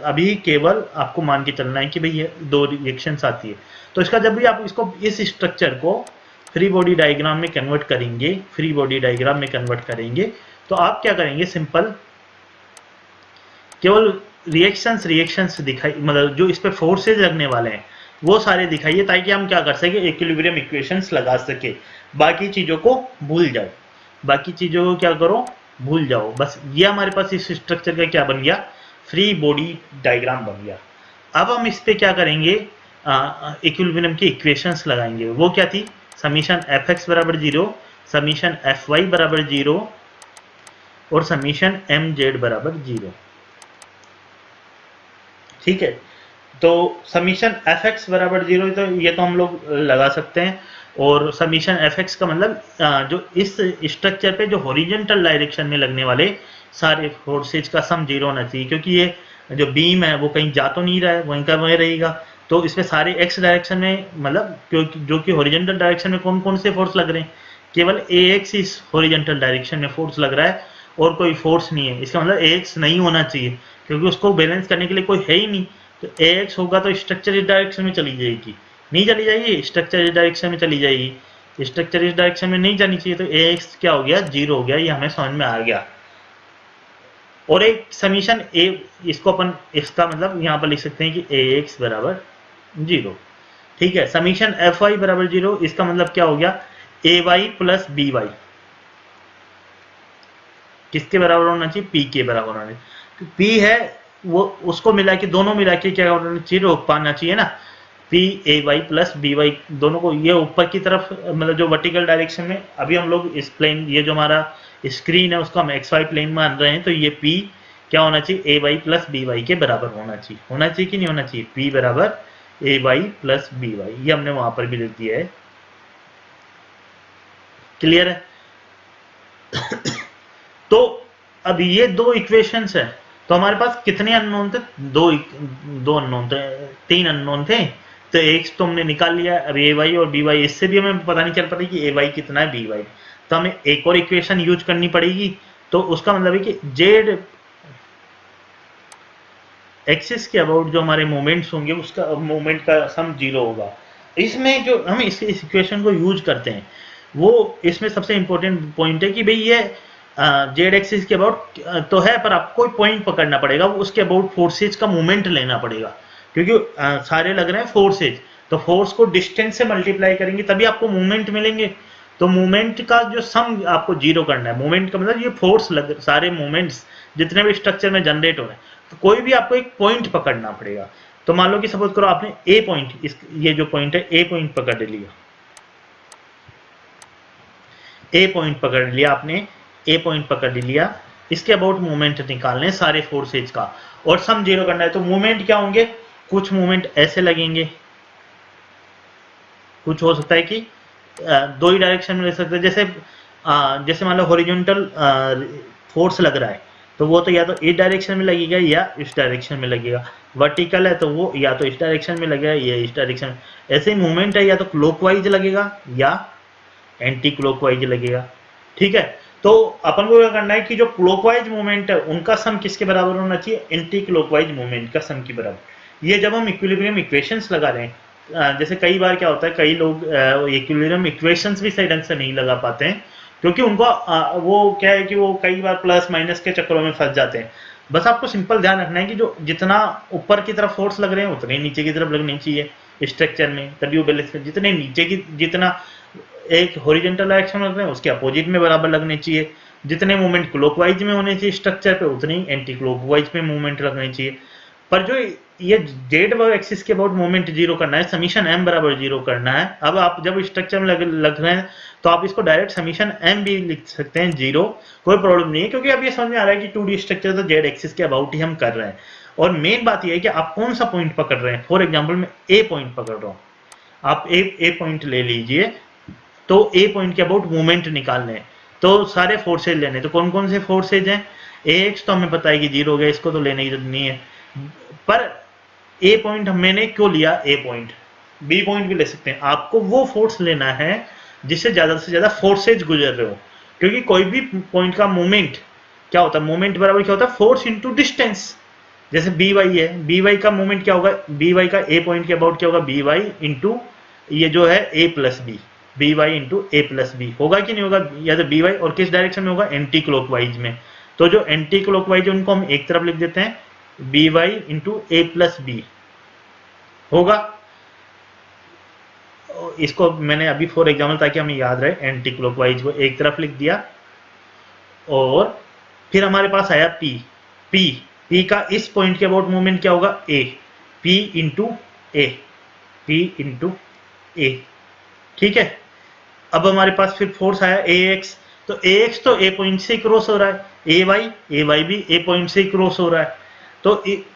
अभी केवल आपको मान के चलना है कि भाई ये 2 रिएक्शंस आती है। तो इसका जब भी आप इसको इस स्ट्रक्चर को फ्री बॉडी डायग्राम में कन्वर्ट करेंगे, फ्री बॉडी डायग्राम में कन्वर्ट करेंगे, तो आप क्या करेंगे, सिंपल केवल रिएक्शंस दिखाई, मतलब जो इस पे फोर्सेज लगने वाले हैं वो सारे दिखाइए, ताकि हम क्या कर सके, इक्विलिब्रियम इक्वेशंस लगा सके। बाकी चीजों को भूल जाओ, बाकी चीजों को क्या करो, भूल जाओ। बस ये हमारे पास इस स्ट्रक्चर का क्या बन गया, फ्री बॉडी डायग्राम बन गया। अब हम इस पे क्या करेंगे, इक्विलिब्रियम की इक्वेशंस लगाएंगे। वो क्या थी, समीशन Fx बराबर 0, समीशन Fy बराबर 0 और समीशन Mz बराबर 0। ठीक है, तो समीशन Fx बराबर 0 तो ये तो हम लोग लगा सकते हैं, और समीशन Fx का मतलब जो इस स्ट्रक्चर पे जो हॉरिजॉन्टल डायरेक्शन में लगने वाले सारे फोर्सेज का सम 0 होना चाहिए, क्योंकि ये जो बीम है वो कहीं जा तो नहीं रहा है, वहीं का वहीं रहेगा। तो इसमें सारे x डायरेक्शन में, मतलब क्योंकि जो कि हॉरिजॉन्टल डायरेक्शन में कौन कौन से फोर्स लग रहे हैं, केवल AX इस हॉरिजॉन्टल डायरेक्शन में फोर्स लग रहा है और कोई फोर्स नहीं है। इसका मतलब AX नहीं होना चाहिए, क्योंकि उसको बैलेंस करने के लिए कोई है ही नहीं। तो AX होगा तो स्ट्रक्चर इस डायरेक्शन में चली जाएगी, नहीं चली जाएगी, स्ट्रक्चर इस डायरेक्शन में चली जाएगी, स्ट्रक्चर इस डायरेक्शन में नहीं जानी चाहिए, तो AX क्या हो गया, 0 हो गया। ये हमें समझ में आ गया। और एक समीशन A, इसको अपन इसका मतलब यहाँ पर लिख सकते हैं कि AX बराबर 0। ठीक है, समीशन Fy बराबर 0, इसका मतलब क्या हो गया, AY प्लस BY किसके बराबर होना चाहिए, P के बराबर होना चाहिए। P है वो, उसको मिला के, दोनों मिला के क्या होना चाहिए, रोक पाना चाहिए ना। PAY प्लस BY दोनों को, ये ऊपर की तरफ, मतलब जो वर्टिकल डायरेक्शन में, अभी हम लोग इस प्लेन, ये जो हमारा स्क्रीन है उसको हम XY प्लेन मान रहे हैं, तो ये P क्या होना चाहिए, AY प्लस BY के बराबर होना चाहिए कि नहीं होना चाहिए, P बराबर AY प्लस BY। ये हमने वहां पर भी लिख दिया है। क्लियर है। तो अब ये 2 इक्वेशंस है, तो हमारे पास कितने अननोन थे, दो अननोन थे, 3 अननोन थे। तो एक तो हमने निकाल लिया, अब AY और BY, इससे भी हमें पता नहीं चल पाता कि AY कितना है, BY। तो हमें एक और इक्वेशन यूज करनी पड़ेगी। तो उसका मतलब है कि Z एक्सिस के अबाउट जो हमारे मोमेंट्स होंगे, उसका मोमेंट का सम 0 होगा। इसमें जो हम इस इक्वेशन को यूज करते हैं, वो इसमें सबसे इंपॉर्टेंट पॉइंट है कि भाई ये जेड एक्सिस के अबाउट तो है, पर आपको कोई पॉइंट पकड़ना पड़ेगा, उसके अबाउट फोर्सेज का मोमेंट लेना पड़ेगा, क्योंकि सारे लग रहे हैं फोर्सेज। तो फोर्स को डिस्टेंस से मल्टीप्लाई करेंगे तभी आपको मूवमेंट मिलेंगे। तो मूवमेंट का जो सम आपको 0 करना है। मूवमेंट का मतलब ये फोर्स लग, सारे मूवमेंट्स जितने भी स्ट्रक्चर में जनरेट हो रहे हैं, तो कोई भी आपको एक पॉइंट पकड़ना पड़ेगा। तो मान लो कि सपोज करो आपने ए पॉइंट, ये जो पॉइंट है ए पॉइंट पकड़ लिया, ए पॉइंट पकड़ लिया आपने, ए पॉइंट पकड़ लिया, इसके अबाउट मूवमेंट निकालने सारे फोर्सेज का और सम जीरो करना है। तो मूवमेंट क्या होंगे, कुछ मूवमेंट ऐसे लगेंगे, कुछ हो सकता है कि दो ही डायरेक्शन में ले सकते हैं। जैसे मान लो हॉरिजॉन्टल फोर्स लग रहा है तो वो तो या तो इस डायरेक्शन में लगेगा या इस डायरेक्शन में लगेगा। वर्टिकल है तो वो या तो इस डायरेक्शन में लगेगा या इस डायरेक्शन में। ऐसे ही मूवमेंट है या तो क्लॉकवाइज लगेगा या एंटी क्लॉकवाइज लगेगा। ठीक है, तो अपन को क्या करना है कि जो क्लॉकवाइज मूवमेंट है उनका सम किसके बराबर होना चाहिए, एंटी क्लॉकवाइज मूवमेंट का सम के बराबर। ये जब हम इक्विलिब्रियम इक्वेशंस लगा रहे हैं, जैसे कई बार क्या होता है, कई लोग इक्विलिब्रियम इक्वेशंस भी सही ढंग से नहीं लगा पाते हैं क्योंकि उनको वो क्या है कि वो कई बार प्लस माइनस के चक्करों में फंस जाते हैं। बस आपको सिंपल ध्यान रखना है कि जो जितना ऊपर की तरफ फोर्स लग रहे हैं उतने नीचे की तरफ लगने चाहिए स्ट्रक्चर में, तभी वो बैलेंस में। जितने नीचे की जितना एक हॉरिजॉन्टल डायरेक्शन में लगते हैं उसके अपोजिट में बराबर लगने चाहिए। जितने मूवमेंट क्लॉकवाइज में होने चाहिए स्ट्रक्चर पे उतनी एंटी क्लॉकवाइज में मूवमेंट लगने चाहिए। पर जो ये जेड एक्सिस के अबाउट मूवमेंट जीरो करना है, समीशन एम बराबर जीरो करना है। अब आप जब स्ट्रक्चर में लग रहे हैं तो आप इसको डायरेक्ट समीशन एम भी लिख सकते हैं जीरो, कोई प्रॉब्लम नहीं है क्योंकि अब ये समझ में आ रहा है कि 2D स्ट्रक्चर तो जेड एक्सिस के अबाउट ही हम कर रहे हैं। और मेन बात यह है कि आप कौन सा पॉइंट पकड़ रहे हैं। फॉर एग्जाम्पल मैं ए पॉइंट पकड़ रहा हूँ, आप ए पॉइंट ले लीजिए। तो ए पॉइंट के अबाउट मूवमेंट निकालने हैं तो सारे फोर्सेज लेने, तो कौन कौन से फोर्सेज हैं। ए एक्स तो हमें पता है कि जीरो हो गया, इसको तो लेने की जरूरत नहीं है। पर ए पॉइंट मैंने क्यों लिया, ए पॉइंट, बी पॉइंट भी ले सकते हैं। आपको वो फोर्स लेना है जिससे ज्यादा से ज्यादा फोर्सेज गुजर रहे हो, क्योंकि कोई भी पॉइंट का मूवमेंट क्या होता है, मूवमेंट बराबर क्या होता है, फोर्स इंटू डिस्टेंस। जैसे बी वाई है, बी वाई का मूवमेंट क्या होगा, बी वाई का ए पॉइंट के अबाउट क्या होगा, बी वाई इंटू ये जो है A plus B, B Y into A plus B होगा कि नहीं होगा, या तो बी वाई और किस डायरेक्शन में होगा, एंटी क्लॉकवाइज में। तो जो एंटी क्लॉकवाइज है उनको हम एक तरफ लिख देते हैं, B Y into A plus B होगा। इसको मैंने अभी फॉर एग्जाम्पल ताकि हमें याद रहे एंटी क्लॉकवाइज को एक तरफ लिख दिया। और फिर हमारे पास आया पी, पी पी का इस पॉइंट के अबाउट मूवमेंट क्या होगा, ए, पी इंटू ए, पी इंटू ए। ठीक है, अब हमारे पास फिर फोर्स आया ए एक्स, तो ए एक्स तो ए पॉइंट से क्रॉस हो रहा है, ए वाई भी ए पॉइंट से क्रॉस हो रहा है। तो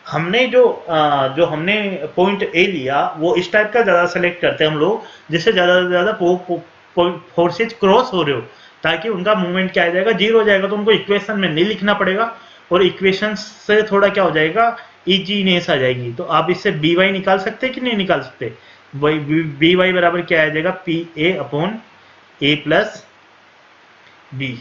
हमने जो हमने पॉइंट ए लिया वो इस टाइप का ज़्यादा सेलेक्ट करते हैं हम लोग जिससे ज़्यादा से ज़्यादा फोर्सेज क्रॉस हो रहे हो, ताकि उनका मूवमेंट क्या आ जाएगा, जीरो हो जाएगा। तो उनको इक्वेशन में नहीं लिखना पड़ेगा और इक्वेशन से थोड़ा क्या हो जाएगा, इजीनेस आ जाएगी। तो आप इससे बी वाई निकाल सकते हैं कि नहीं निकाल सकते, बी वाई बराबर क्या आ जाएगा, P A upon A plus B,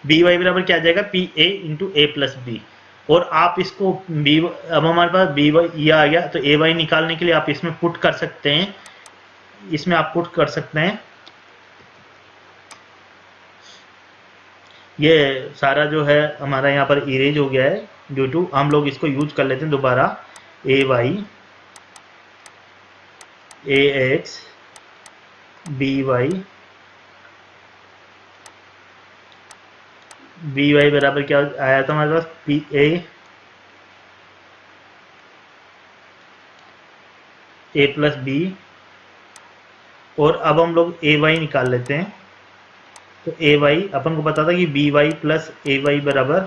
B Y बराबर क्या आ जाएगा, P A into A plus B. और आप इसको बी, अब हमारे पास बी वाई ये आ गया, तो ए वाई निकालने के लिए आप इसमें पुट कर सकते हैं, इसमें आप पुट कर सकते हैं ये सारा जो है हमारा यहाँ पर इरेज हो गया है ड्यू टू, हम लोग इसको यूज कर लेते हैं दोबारा, A Y A X B Y, B Y बराबर क्या आया था हमारे पास, पी ए प्लस बी। और अब हम लोग ए वाई निकाल लेते हैं। तो ए वाई अपन को पता था कि बी वाई प्लस ए वाई बराबर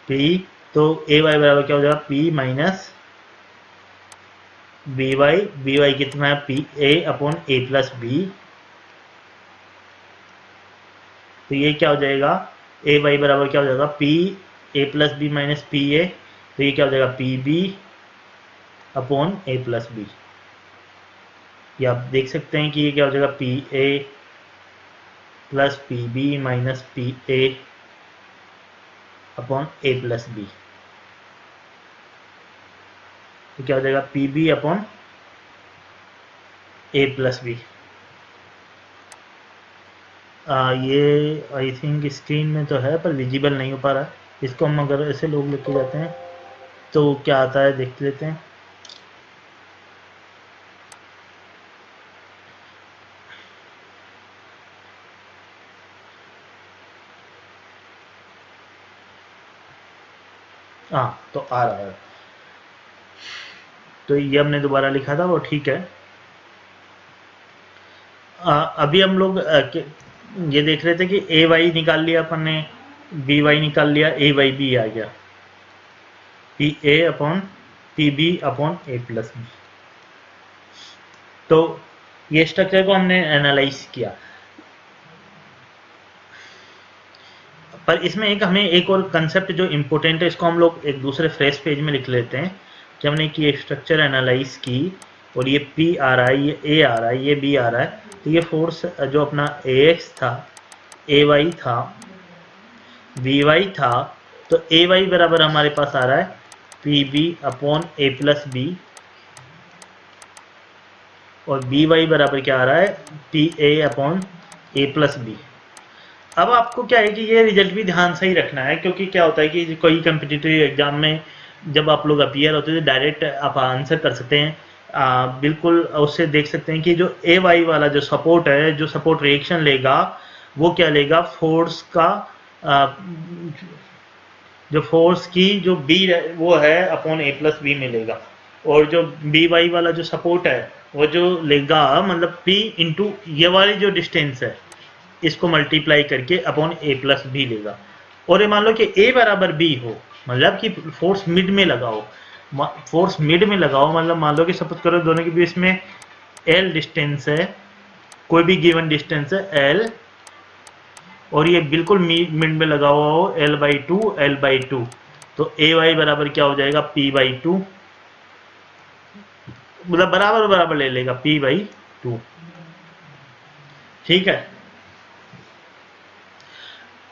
पी, तो ए वाई बराबर क्या हो जाएगा, पी माइनस बी वाई कितना है, P A upon A plus B. तो ये क्या हो जाएगा, ए वाई बराबर क्या हो जाएगा, P A plus B minus P A. तो ये क्या हो जाएगा, P B upon A plus B. ये आप देख सकते हैं कि ये क्या हो जाएगा, P A plus P B minus P A upon A plus B. तो क्या हो जाएगा, P B upon A plus B. ये आई थिंक स्क्रीन में तो है पर विजिबल नहीं हो पा रहा है। इसको हम अगर ऐसे लोग लेके जाते हैं तो क्या आता है देख लेते हैं। हाँ, तो आ रहा है। तो ये हमने दोबारा लिखा था वो ठीक है। अभी हम लोग ये देख रहे थे कि ए वाई निकाल लिया अपन ने, बी वाई निकाल लिया, ए वाई बी आ गया, P A upon P B upon A plus B. तो ये स्ट्रक्चर को हमने एनालाइज किया। पर इसमें हमें एक और कंसेप्ट जो इम्पोर्टेंट है, इसको हम लोग एक दूसरे फ्रेश पेज में लिख लेते हैं कि हमने कि ये स्ट्रक्चर एनालाइज की और ये P आ रहा है, ये A आ रहा है, ये B आ रहा है, तो ये फोर्स जो अपना AX था, AY था, BY था, तो AY बराबर हमारे पास आ रहा है PB upon A plus B, और BY बराबर क्या आ रहा है PA upon A plus B. अब आपको क्या है कि ये रिजल्ट भी ध्यान से ही रखना है, क्योंकि क्या होता है कि कोई कम्पिटिटिव एग्जाम में जब आप लोग अपीयर होते हैं तो डायरेक्ट आप आंसर कर सकते हैं, बिल्कुल उससे देख सकते हैं कि जो ए वाई वाला जो सपोर्ट है, जो सपोर्ट रिएक्शन लेगा वो क्या लेगा, फोर्स का जो फोर्स की जो बी वो है अपॉन ए प्लस बी में लेगा, और जो बी वाई वाला जो सपोर्ट है वो जो लेगा मतलब पी इंटू ये वाली जो डिस्टेंस है इसको मल्टीप्लाई करके अपॉन ए प्लस बी लेगा। और ये मान लो कि ए बराबर बी हो, मतलब कि फोर्स मिड में लगाओ, फोर्स मिड में लगाओ, मतलब मान लो कि सपोज करो दोनों के बीच में एल डिस्टेंस है, कोई भी गिवन डिस्टेंस है एल, और ये बिल्कुल मिड में लगा हुआ हो L by two, L by two, तो ए वाई बराबर क्या हो जाएगा पी बाई टू, मतलब बराबर बराबर ले लेगा पी बाई टू। ठीक है,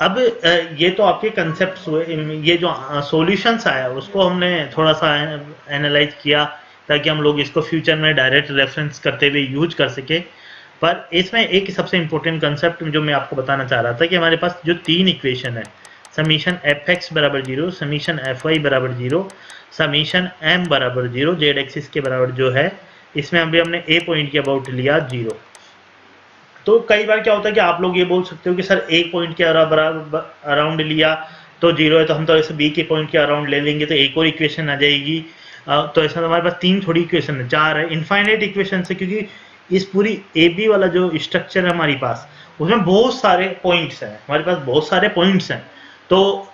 अब ये तो आपके कंसेप्ट हुए, ये जो सॉल्यूशंस आया उसको हमने थोड़ा सा एनालाइज किया ताकि हम लोग इसको फ्यूचर में डायरेक्ट रेफरेंस करते हुए यूज कर सके। पर इसमें एक सबसे इंपॉर्टेंट कंसेप्ट जो मैं आपको बताना चाह रहा था कि हमारे पास जो तीन इक्वेशन है, समीशन एफ एक्स बराबर जीरो, समीशन एफ वाई बराबर जीरो, समीशन एम बराबर जीरो, जेड एक्सिस के बराबर जो है, इसमें अभी हमने ए पॉइंट के अबाउट लिया जीरो। तो कई बार क्या होता है कि आप लोग ये बोल सकते हो कि सर एक पॉइंट के अराउंड लिया तो जीरो है, तो हम तो ऐसे बी के पॉइंट के अराउंड ले लेंगे तो एक और इक्वेशन आ जाएगी। तो ऐसा हमारे पास तीन थोड़ी इक्वेशन है, चार है, इनफाइनाइट इक्वेशन है, क्योंकि इस पूरी ए बी वाला जो स्ट्रक्चर है हमारे पास उसमें बहुत सारे पॉइंट्स हैं, हमारे पास बहुत सारे पॉइंट्स हैं। तो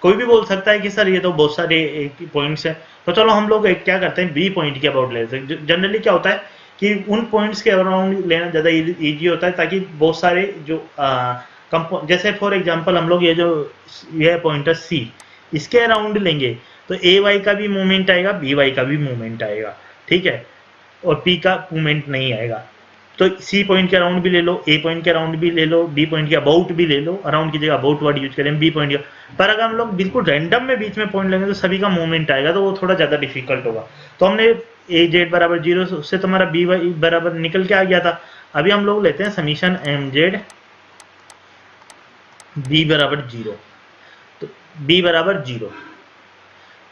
कोई भी बोल सकता है कि सर ये तो बहुत सारे पॉइंट्स हैं, तो चलो हम लोग क्या करते हैं बी पॉइंट के अबाउट लेते हैं। जनरली क्या होता है कि उन पॉइंट्स के अराउंड लेना ज़्यादा इजी होता है, ताकि बहुत सारे जो जैसे फॉर एग्जांपल हम लोग ये पॉइंटर सी, इसके अराउंड लेंगे तो ए वाई का भी मूवमेंट आएगा, बी वाई का भी मूवमेंट आएगा, ठीक है, और पी का मूवमेंट नहीं आएगा। तो सी पॉइंट के अराउंड भी ले लो, ए पॉइंट के अराउंड भी ले लो, बी पॉइंट के अबाउट भी ले लो, अराउंड की जगह अबाउट वर्ड यूज करें, बी पॉइंट का। पर अगर हम लोग बिल्कुल रैंडम में बीच में पॉइंट लेंगे तो सभी का मूवमेंट आएगा, तो वो थोड़ा ज़्यादा डिफिकल्ट होगा। तो हमने ए जेड बराबर जीरो से तुम्हारा बी वाई बराबर निकल के आ गया था। अभी हम लोग लेते हैं समीशन एम जेड बी बराबर जीरो, तो बी बराबर जीरो,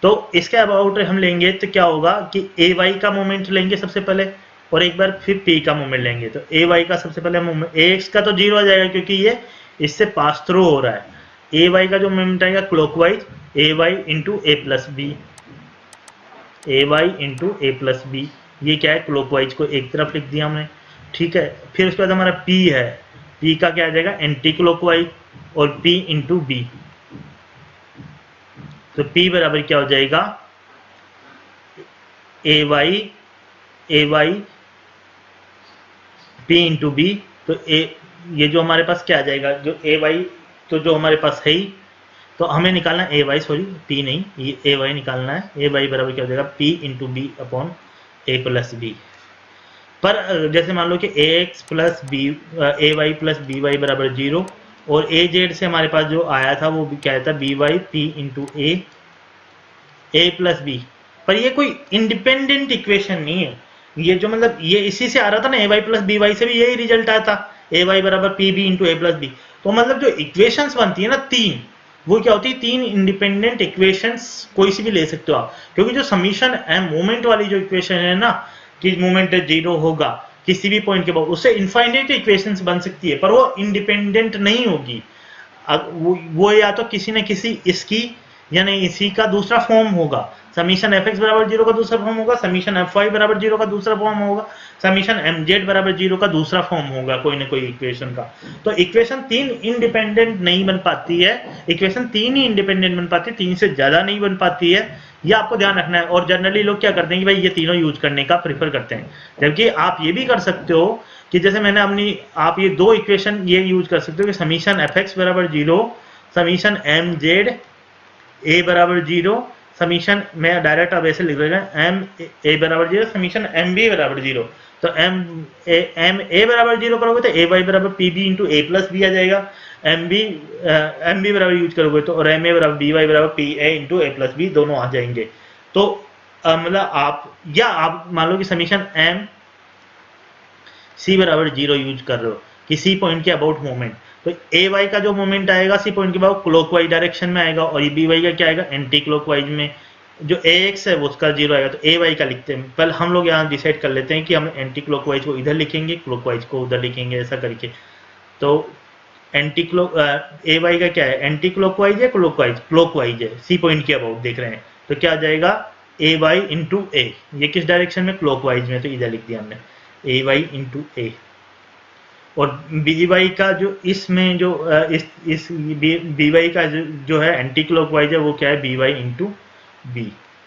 तो इसके अबाउट हम लेंगे तो क्या होगा कि ए वाई का मोमेंट लेंगे सबसे पहले, और एक बार फिर पी का मोमेंट लेंगे। तो ए वाई का सबसे पहले मोमेंट, ए एक्स का तो जीरो आ जाएगा क्योंकि ये इससे पास थ्रू हो रहा है। ए वाई का जो मोमेंट आएगा clockwise A Y into A plus B, A Y into A plus B, ये क्या है क्लॉकवाइज को एक तरफ लिख दिया हमने, ठीक है। फिर उसके बाद हमारा पी है, पी का क्या आ जाएगा एंटी क्लॉकवाइज, और पी इंटू बी, तो P बराबर क्या हो जाएगा ए वाई P इंटू बी। तो ये जो हमारे पास क्या आ जाएगा, जो ए वाई तो जो हमारे पास है ही, तो हमें निकालना है ए वाई, सॉरी P नहीं, ये ए वाई निकालना है। ए वाई बराबर क्या हो जाएगा P into B upon A plus B. पर जैसे मान लो कि ए एक्स प्लस बी, ए वाई प्लस बी वाई बराबर जीरो, और ए जेड से हमारे पास जो आया था वो क्या था B Y P into A plus B. पर ये कोई इंडिपेंडेंट इक्वेशन नहीं है, ये जो मतलब ये इसी से आ रहा था ना, ए वाई प्लस बी वाई से भी यही रिजल्ट आया था, ए वाई बराबर P B into A plus B. तो मतलब जो इक्वेशंस बनती है ना तीन, वो क्या होती है तीन इंडिपेंडेंट इक्वेशंस, कोई सी भी ले सकते हो आप, क्योंकि जो समीशन एम मूवमेंट वाली जो इक्वेशन है ना कि मूवमेंट जीरो होगा किसी भी पॉइंट के बाद, उससे इनफाइनाइट इक्वेशंस बन सकती है पर वो इंडिपेंडेंट नहीं होगी। वो या तो किसी न किसी इसकी यानी इसी का दूसरा फॉर्म होगा। समीशन एफ एक्स बराबर 0 का दूसरा फॉर्म होगा, समीशन एफ वाई बराबर 0 का दूसरा फॉर्म होगा, समीशन एम जेड बराबर 0 का दूसरा फॉर्म होगा कोई ना कोई इक्वेशन का। तो इक्वेशन 3 इंडिपेंडेंट नहीं बन पाती है, इक्वेशन 3 ही इंडिपेंडेंट बन पाती है, 3 से ज़्यादा नहीं बन पाती है, ये आपको ध्यान रखना है। और जनरली लोग क्या करते हैं कि भाई ये तीनों यूज करने का प्रेफर करते हैं, जबकि आप ये भी कर सकते हो कि जैसे मैंने अपनी आप ये दो इक्वेशन ये यूज कर सकते हो कि समीशन एफ एक्स बराबर 0, समीशन एम जेड ए बराबर 0, समीशन मैं डायरेक्ट अब ऐसे लिख देगा एम ए बराबर 0, समीशन एम बी बराबर 0। तो एम ए बराबर 0 करोगे तो ए वाई बराबर P B into A plus B आ जाएगा, एम बी बराबर यूज करोगे तो, और एम ए बराबर बी वाई बराबर P A into A plus B दोनों आ जाएंगे। तो मतलब आप मान लो कि समीशन एम सी बराबर 0 यूज कर रहे हो कि सी पॉइंट के अबाउट मोमेंट, तो ए वाई का जो मोमेंट आएगा सी पॉइंट के अबाउट क्लॉकवाइज डायरेक्शन में आएगा, और ये बी वाई का क्या आएगा एंटी क्लॉकवाइज में। जो ए एक्स है वो उसका 0 आएगा, तो ए वाई का लिखते हैं। पहले हम लोग यहाँ डिसाइड कर लेते हैं कि हम एंटी क्लॉकवाइज को इधर लिखेंगे, क्लॉकवाइज को उधर लिखेंगे, ऐसा करके। तो एंटी क्लॉक ए वाई का क्या है, एंटी क्लॉकवाइज है क्लॉकवाइज, क्लॉकवाइज है, सी पॉइंट के अबाउट देख रहे हैं, तो क्या आ जाएगा ए वाई इंटू ए, ये किस डायरेक्शन में क्लॉकवाइज में, तो इधर लिख दिया हमने ए वाई इंटू ए। और बी वाई का जो इसमें जो इस बी वाई का जो है एंटी क्लॉकवाइज है वो क्या है बी वाई इंटू बी।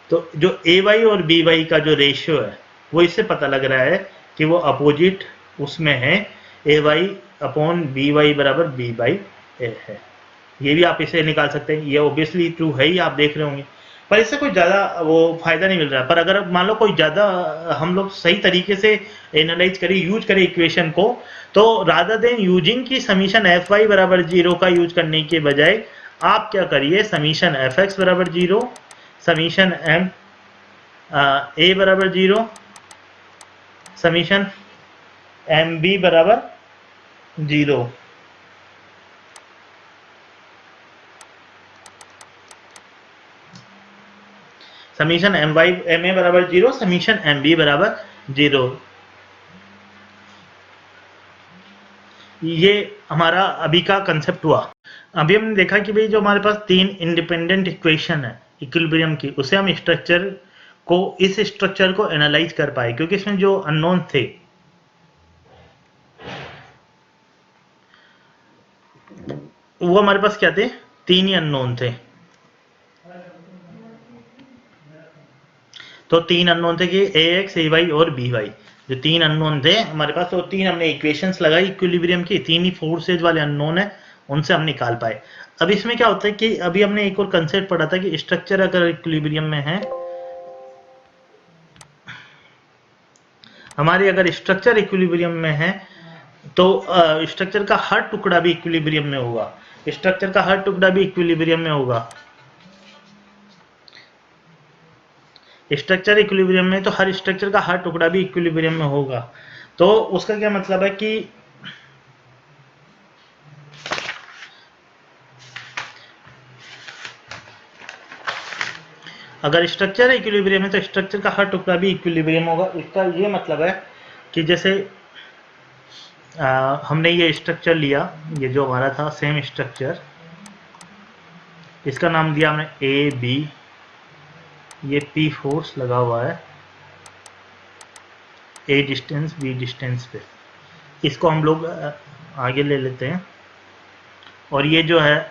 तो जो ए वाई और बी वाई का जो रेशियो है वो इससे पता लग रहा है कि वो अपोजिट उसमें है, ए वाई अपॉन बी वाई बराबर बी बाई ए है। ये भी आप इसे निकाल सकते हैं, ये ऑब्वियसली ट्रू है ही, आप देख रहे होंगे, पर इससे कोई ज़्यादा वो फायदा नहीं मिल रहा। पर अगर मान लो कोई ज़्यादा हम लोग सही तरीके से एनालाइज करें, यूज करें इक्वेशन को, तो रादर देन यूजिंग की समीशन एफ वाई बराबर 0 का यूज करने के बजाय आप क्या करिए, समीशन एफ एक्स बराबर 0, समीशन एम ए बराबर 0, समीशन एम बी बराबर 0, summation M Y M A बराबर 0, समीशन एम बी बराबर 0। ये हमारा अभी का कंसेप्ट हुआ। अभी हमने देखा कि भाई जो हमारे पास तीन इंडिपेंडेंट इक्वेशन है इक्विलिब्रियम की, उसे हम स्ट्रक्चर को, इस स्ट्रक्चर को एनालाइज कर पाए, क्योंकि इसमें जो अननोन थे वो हमारे पास क्या थे, तीन ही अननोन थे। तो तीन अननोन थे कि ए एक्स ए वाई और बी वाई, जो तीन अननोन थे हमारे पास, तो तीन हमने इक्वेशंस लगाई इक्विलिब्रियम की, तीन ही फोर्सेज वाले अननोन है, उनसे हम निकाल पाए। अब इसमें क्या होता है कि अभी हमने एक और कंसेप्ट पढ़ा था कि स्ट्रक्चर अगर इक्विलिब्रियम में है, हमारी अगर स्ट्रक्चर इक्विलिब्रियम में है तो स्ट्रक्चर का हर टुकड़ा भी इक्विलिब्रियम में होगा, स्ट्रक्चर का हर टुकड़ा भी इक्विलिब्रियम में होगा। स्ट्रक्चर इक्विलिब्रियम में तो हर स्ट्रक्चर का हर टुकड़ा भी इक्विलिब्रियम में होगा। तो उसका क्या मतलब है कि अगर स्ट्रक्चर इक्विलिब्रियम है तो स्ट्रक्चर का हर टुकड़ा भी इक्विलिब्रियम होगा। इसका ये मतलब है कि जैसे हमने ये स्ट्रक्चर लिया, ये जो हमारा था सेम स्ट्रक्चर, इसका नाम दिया हमने ए बी, ये पी फोर्स लगा हुआ है ए डिस्टेंस बी डिस्टेंस पे, इसको हम लोग आगे ले लेते हैं। और ये जो है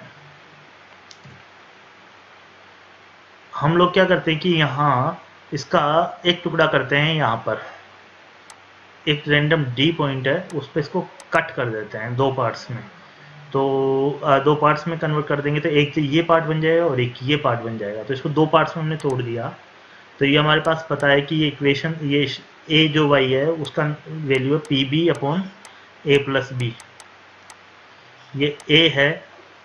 हम लोग क्या करते हैं कि यहाँ इसका एक टुकड़ा करते हैं, यहाँ पर एक रैंडम डी पॉइंट है उस पर इसको कट कर देते हैं दो पार्ट्स में। तो दो पार्ट्स में कन्वर्ट कर देंगे तो एक ये पार्ट बन जाएगा और एक ये पार्ट बन जाएगा, तो इसको दो पार्ट्स में हमने तोड़ दिया। तो ये हमारे पास पता है कि ये इक्वेशन, ये ए जो वाई है उसका वैल्यू है P B upon A plus B. ये ए है,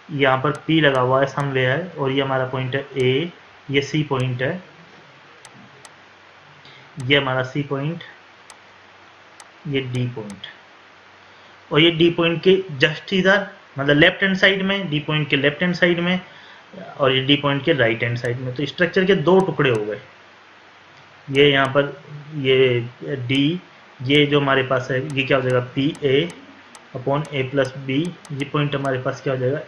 यहाँ पर पी लगा हुआ है समवे है, और ये हमारा पॉइंट है ए, ये सी पॉइंट है, ये हमारा सी पॉइंट, ये डी पॉइंट, और ये डी पॉइंट के जस्ट इधर मतलब लेफ्ट हैंड साइड में, डी पॉइंट के लेफ्ट हैंड साइड में, और ये डी पॉइंट के राइट हैंड साइड में। तो स्ट्रक्चर के दो टुकड़े हो गए, ये यहाँ पर ये डी, ये जो हमारे पास है ये क्या हो जाएगा P A upon A plus B, ये पॉइंट हमारे पास क्या हो जाएगा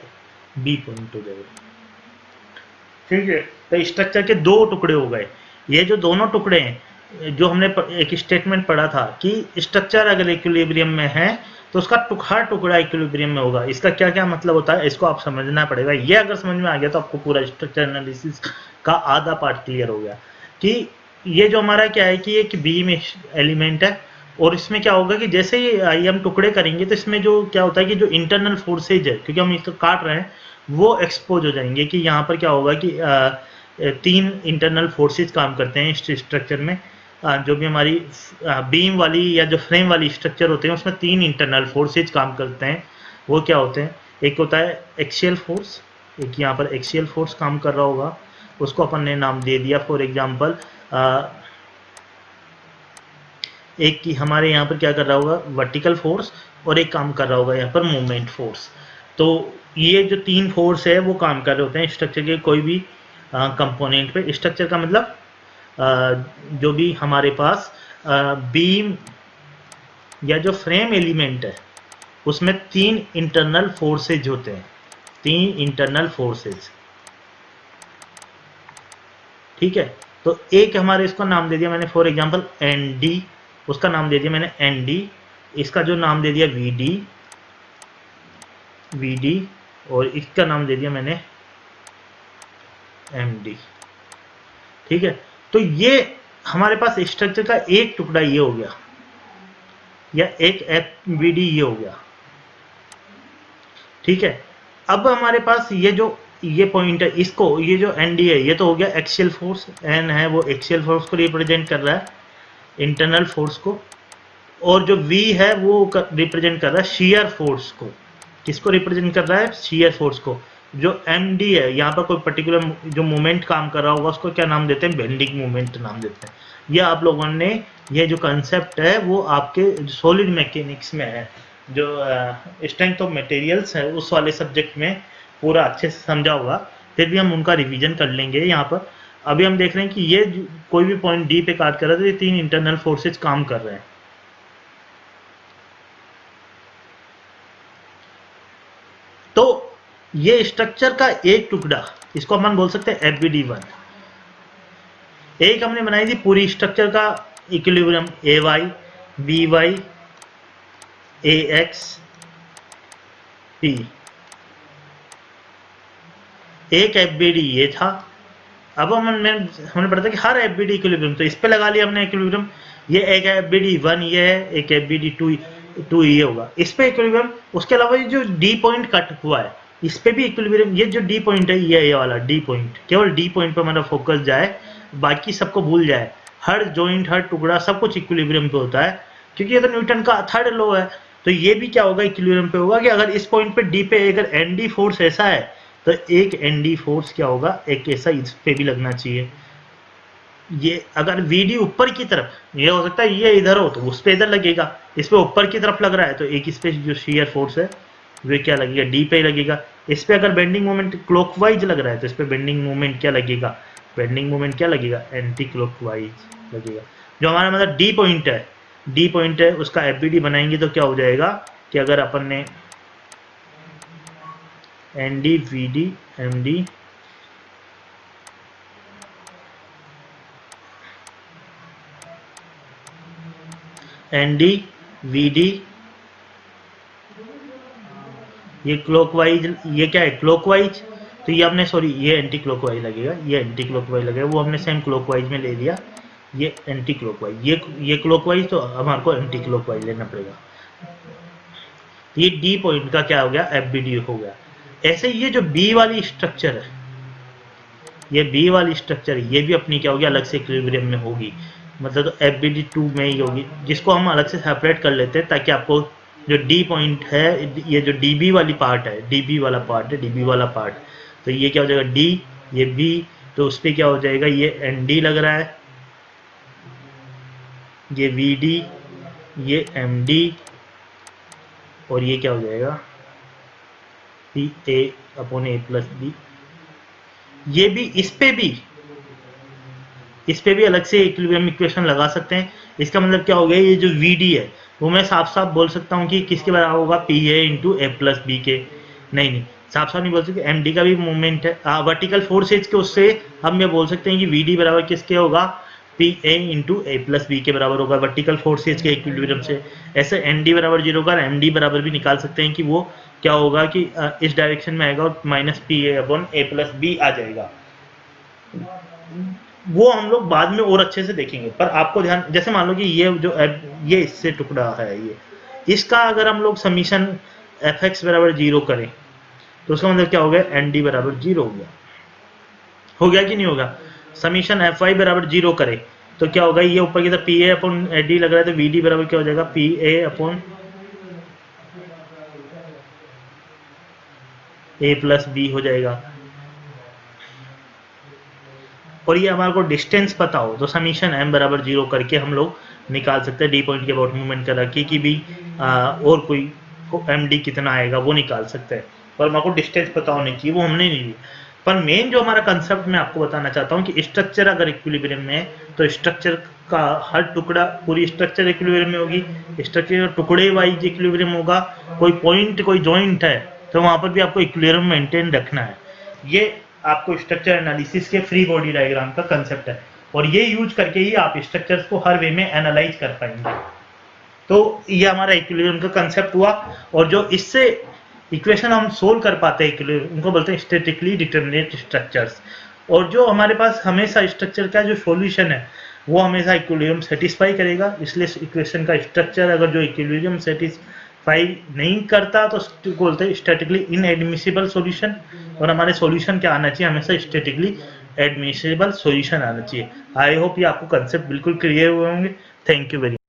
बी पॉइंट हो जाएगा। ठीक है, तो स्ट्रक्चर के दो टुकड़े हो गए। ये जो दोनों टुकड़े हैं, जो हमने एक स्टेटमेंट पढ़ा था कि स्ट्रक्चर अगर इक्विलिब्रियम में है तो उसका हर टुकड़ा इक्विलिब्रियम में होगा। इसका क्या क्या मतलब होता है, इसको आप समझना पड़ेगा। ये अगर समझ में आ गया तो आपको पूरा स्ट्रक्चर एनालिसिस का आधा पार्ट क्लियर हो गया कि ये जो हमारा क्या है कि एक बीम एलिमेंट है, और इसमें क्या होगा कि जैसे ही हम टुकड़े करेंगे तो इसमें जो क्या होता है कि जो इंटरनल फोर्सेज है, क्योंकि हम इसको काट रहे हैं, वो एक्सपोज हो जाएंगे कि यहाँ पर क्या होगा कि तीन इंटरनल फोर्सेज काम करते हैं इस स्ट्रक्चर में। जो भी हमारी बीम वाली या जो फ्रेम वाली स्ट्रक्चर होते हैं उसमें तीन इंटरनल फोर्सेज काम करते हैं। वो क्या होते हैं, एक होता है एक्सियल फोर्स, एक यहाँ पर एक्सियल फोर्स काम कर रहा होगा, उसको अपन ने नाम दे दिया फॉर एग्जांपल। एक की हमारे यहाँ पर क्या कर रहा होगा वर्टिकल फोर्स, और एक काम कर रहा होगा यहाँ पर मूवमेंट फोर्स। तो ये जो तीन फोर्स है वो काम कर रहे होते हैं स्ट्रक्चर के कोई भी कंपोनेंट पे। स्ट्रक्चर का मतलब जो भी हमारे पास बीम या जो फ्रेम एलिमेंट है उसमें तीन इंटरनल फोर्सेज होते हैं, तीन इंटरनल फोर्सेज। ठीक है, तो एक हमारे इसको नाम दे दिया मैंने फॉर एग्जांपल एन डी, उसका नाम दे दिया मैंने एन डी, इसका जो नाम दे दिया वी डी, वी डी, और इसका नाम दे दिया मैंने एम डी। ठीक है, तो ये हमारे पास स्ट्रक्चर का एक टुकड़ा ये हो गया, या एक एफ वी डी ये हो गया। ठीक है, अब हमारे पास ये जो ये पॉइंट है, इसको ये जो एन डी है ये तो हो गया एक्सियल फोर्स, एन है वो एक्सियल फोर्स को रिप्रेजेंट कर रहा है, इंटरनल फोर्स को, और जो V है वो रिप्रेजेंट कर रहा है शीयर फोर्स को। किसको रिप्रेजेंट कर रहा है, शीयर फोर्स को। जो MD है यहाँ पर कोई पर्टिकुलर जो मोमेंट काम कर रहा होगा उसको क्या नाम देते हैं, बेंडिंग मोमेंट नाम देते हैं। ये आप लोगों ने ये जो कंसेप्ट है वो आपके सॉलिड मैकेनिक्स में है, जो स्ट्रेंथ ऑफ मटेरियल्स है उस वाले सब्जेक्ट में पूरा अच्छे से समझा होगा। फिर भी हम उनका रिवीजन कर लेंगे यहाँ पर। अभी हम देख रहे हैं कि ये कोई भी पॉइंट डी पे काट कर रहा है तो ये तीन इंटरनल फोर्सेज काम कर रहे हैं। तो ये स्ट्रक्चर का एक टुकड़ा, इसको अपन बोल सकते हैं FBD1। एक हमने बनाई थी पूरी स्ट्रक्चर का equilibrium AY, BY, AX, P। एक FBD ये था। अब हमने पढ़ा था कि हर FBD इक्विलिब्रियम, तो इस पे लगा लिया हमने इक्विलिब्रियम। ये एक FBD1 ये है, एक FBD2 ये होगा इस पे इक्विलिब्रियम। उसके अलावा ये जो D पॉइंट कट हुआ है इस पे भी इक्विलिब्रियम। ये जो D पॉइंट है ये वाला D पॉइंट, केवल D पॉइंट पे हमारा फोकस जाए, बाकी सबको भूल जाए। हर जॉइंट हर टुकड़ा सब कुछ इक्विलिब्रियम पे होता है, क्योंकि ये तो न्यूटन का थर्ड लॉ है। तो ये भी क्या होगा, इक्विलिब्रियम पे होगा कि अगर इस पॉइंट पे D पे अगर ND फोर्स ऐसा है तो एक ND फोर्स क्या होगा, एक ऐसा इस पे भी लगना चाहिए। ये अगर VD ऊपर की तरफ, ये हो सकता है ये इधर हो तो उस पे इधर लगेगा, इस पे ऊपर की तरफ लग रहा है तो एक इस पे जो शीयर फोर्स है वे क्या लगेगा, D पे लगेगा। इस पे अगर बेंडिंग मोमेंट क्लॉकवाइज लग रहा है तो इस पे बेंडिंग मोमेंट क्या लगेगा, बेंडिंग मोमेंट क्या लगेगा, एंटी क्लॉकवाइज लगेगा। जो हमारा मतलब D पॉइंट है उसका FBD बनाएंगे तो क्या हो जाएगा कि अगर अपन ने ND VD MD ND VD, ये क्लॉकवाइज, ये क्या है क्लॉकवाइज, तो ये हमने सॉरी ये एंटी क्लॉकवाइज लगेगा, ये एंटी क्लॉकवाइज लगेगा, वो हमने सेम क्लॉकवाइज में ले लिया। ये एंटी क्लॉकवाइज, ये क्लॉकवाइज, तो हमारे को एंटी क्लॉकवाइज लेना पड़ेगा। ये डी पॉइंट का क्या हो गया, FBD हो गया। ऐसे ये जो बी वाली स्ट्रक्चर है, ये बी वाली स्ट्रक्चर ये भी अपनी क्या होगी, अलग से इक्विलिब्रियम में होगी, मतलब तो FBD2 में ही होगी, जिसको हम अलग से सेपरेट कर लेते हैं ताकि आपको जो डी पॉइंट है, ये जो DB वाली पार्ट है, DB वाला पार्ट, तो ये क्या हो जाएगा D, ये B, तो उस पर क्या हो जाएगा, ये ND लग रहा है, ये VD, ये MD, और ये क्या हो जाएगा PA/A+B। ये भी इस पे भी अलग से इक्विलिब्रियम इक्वेशन लगा सकते हैं। इसका मतलब क्या हो गया, ये जो VD है वो मैं साफ साफ बोल सकता हूँ कि किसके बराबर होगा, PA × A+B के। नहीं नहीं, साफ साफ नहीं बोल सकते, एम डी का भी मूवमेंट है वर्टिकल फोर्स एज के, उससे हम ये बोल सकते हैं कि वी डी बराबर किसके होगा, P A into A plus B के बराबर होगा वर्टिकल फोर्स एज के इक्विलिब्रियम से। ऐसे एन डी बराबर जीरो का एम डी बराबर भी निकाल सकते हैं कि वो क्या होगा कि इस डायरेक्शन में आएगा और minus P A upon A plus B आ जाएगा। वो हम लोग बाद में और अच्छे से देखेंगे, पर आपको ध्यान, जैसे मान लो कि ये जो ये इससे टुकड़ा है, ये इसका अगर हम लोग समीशन एफ एक्स बराबर जीरो करें तो उसका मतलब क्या हो गया, एन डी बराबर जीरो हो गया कि नहीं होगा। समीशन एफ वाई बराबर जीरो करे तो क्या होगा, ये ऊपर की तरफ P A upon A D लग रहा है, तो वी डी बराबर क्या हो जाएगा, P A upon A plus B हो जाएगा। और ये हमारे को डिस्टेंस पता हो तो समीशन एम बराबर जीरो करके हम लोग निकाल सकते हैं, डी पॉइंट के अबाउट मूवमेंट करा कि भी और कोई एम डी कितना आएगा वो निकाल सकते हैं, पर हमारे को डिस्टेंस पता होनी चाहिए, वो हमने नहीं ली। पर मेन जो हमारा कंसेप्ट मैं आपको बताना चाहता हूँ कि स्ट्रक्चर अगर इक्विलिब्रियम में है तो स्ट्रक्चर का हर टुकड़ा, पूरी स्ट्रक्चर इक्विलिब्रियम में होगी, स्ट्रक्चर टुकड़े वाइज इक्विलिब्रियम होगा, कोई पॉइंट कोई जॉइंट है तो वहां पर भी आपको इक्विलिब्रियम मेंटेन रखना है। ये आपको स्ट्रक्चर एनालिसिस के फ्री बॉडी डायग्राम का कंसेप्ट है, और ये यूज करके ही आप स्ट्रक्चर्स को हर वे में एनालाइज कर पाएंगे। तो ये हमारा इक्विलिब्रियम का कंसेप्ट हुआ, और जो इससे इक्वेशन हम सोल्व कर पाते हैं इक्विलिब्रियम, उनको बोलते हैं स्टैटिकली डिटरमिनेट स्ट्रक्चर्स। और जो हमारे पास हमेशा स्ट्रक्चर का जो सॉल्यूशन है वो हमेशा इक्विलिब्रियम सेटिस्फाई करेगा, इसलिए इक्वेशन का स्ट्रक्चर अगर जो इक्विलिब्रियम सेटिस्फाई नहीं करता तो उसको बोलते हैं स्टैटिकली इनएडमिसिबल सॉल्यूशन। और हमारे सॉल्यूशन क्या आना चाहिए, हमेशा स्टैटिकली एडमिसिबल सॉल्यूशन आना चाहिए। आई होप ये आपको कंसेप्ट बिल्कुल क्लियर हुए होंगे। Thank you very